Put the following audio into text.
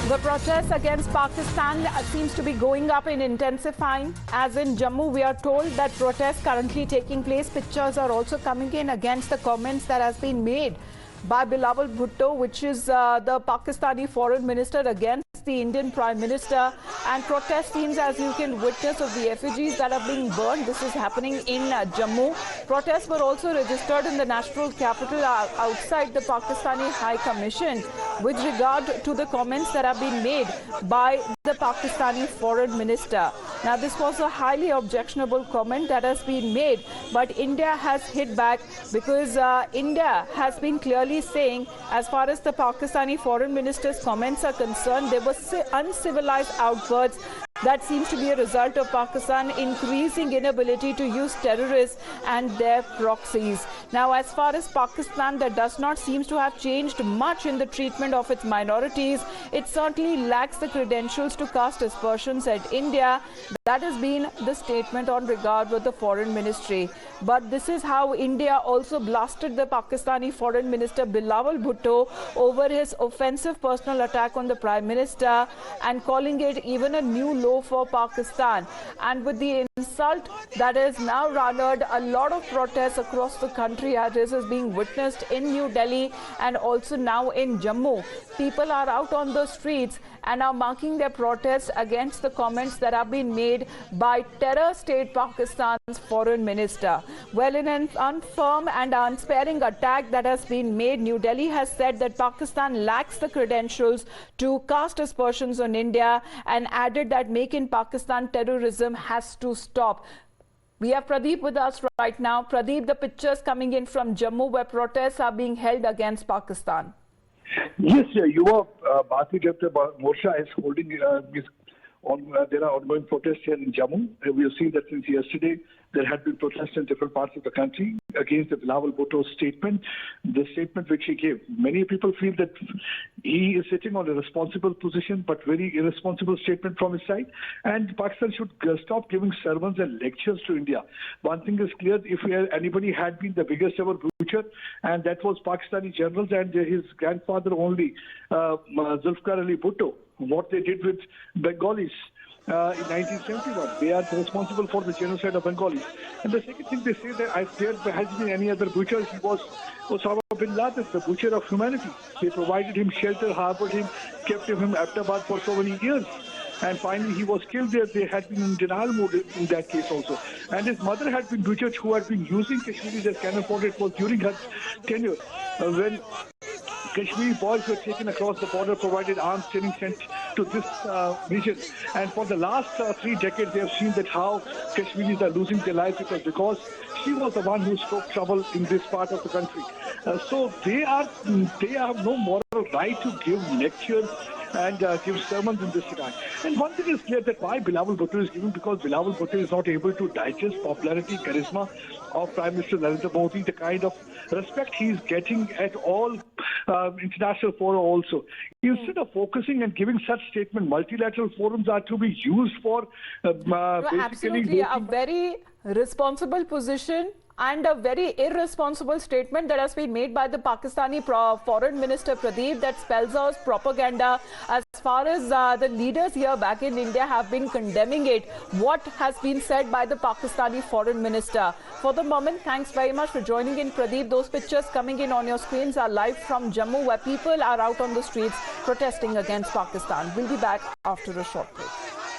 The protests against Pakistan seems to be going up and intensifying. As in Jammu, we are told that protests currently taking place. Pictures are also coming in against the comments that has been made by Bilawal Bhutto, which is the Pakistani foreign minister, against the Indian Prime Minister. And protest scenes, as you can witness, of the effigies that are being burned. This is happening in Jammu. Protests were also registered in the national capital outside the Pakistani High Commission with regard to the comments that have been made by the Pakistani foreign minister. Now, this was a highly objectionable comment that has been made, but India has hit back because India has been clearly saying, as far as the Pakistani foreign minister's comments are concerned, there were uncivilized outbursts that seems to be a result of Pakistan increasing inability to use terrorists and their proxies. Now, as far as Pakistan, that does not seem to have changed much in the treatment of its minorities. It certainly lacks the credentials to cast aspersions at India. That has been the statement on regard with the foreign ministry. But this is how India also blasted the Pakistani foreign minister Bilawal Bhutto over his offensive personal attack on the Prime Minister and calling it even a new low for Pakistan. And with the insult that is now garnered a lot of protests across the country, as this is being witnessed in New Delhi and also now in Jammu. People are out on the streets and are marking their protests against the comments that have been made by terror state Pakistan's foreign minister. Well, in an unfirm and unsparing attack that has been made, New Delhi has said that Pakistan lacks the credentials to cast aspersions on India and added that make in Pakistan terrorism has to stop. We have Pradeep with us right now. Pradeep, the pictures coming in from Jammu where protests are being held against Pakistan. Yes, Yuva Bharatiya Janata Morcha is holding there are ongoing protests here in Jammu. We have seen that since yesterday there had been protests in different parts of the country against the Bilawal Bhutto statement, the statement which he gave. Many people feel that he is sitting on a responsible position, but very irresponsible statement from his side. And Pakistan should stop giving sermons and lectures to India. One thing is clear, if anybody had been the biggest ever butcher, and that was Pakistani generals and his grandfather only, Zulfikar Ali Bhutto, what they did with Bengalis in 1971. They are responsible for the genocide of Bengalis. And the second thing they say that if there has been any other butcher, he was Osama bin Laden, the butcher of humanity. They provided him shelter, harbored him, kept him in Ahmedabad for so many years. And finally, he was killed there. They had been in denial mode in that case also. And his mother had been butchered, who had been using Kashmiris as cannon fodder. It was during her tenure when Kashmiri boys were taken across the border, provided arms training sent to this region. And for the last 3 decades, they have seen that how Kashmiris are losing their lives because she was the one who stoked trouble in this part of the country. So they have no moral right to give lectures and give sermons in this regard. And one thing is clear, that why Bilawal Bhutto is given, because Bilawal Bhutto is not able to digest popularity, charisma of Prime Minister Narendra Modi, the kind of respect he is getting at all international fora also. Instead of focusing and giving such statement, multilateral forums are to be used for basically... Absolutely, a very responsible position and a very irresponsible statement that has been made by the Pakistani foreign minister Pradeep that spells out propaganda. As far as the leaders here back in India have been condemning it, what has been said by the Pakistani foreign minister. For the moment, thanks very much for joining in, Pradeep. Those pictures coming in on your screens are live from Jammu, where people are out on the streets protesting against Pakistan. We'll be back after a short break.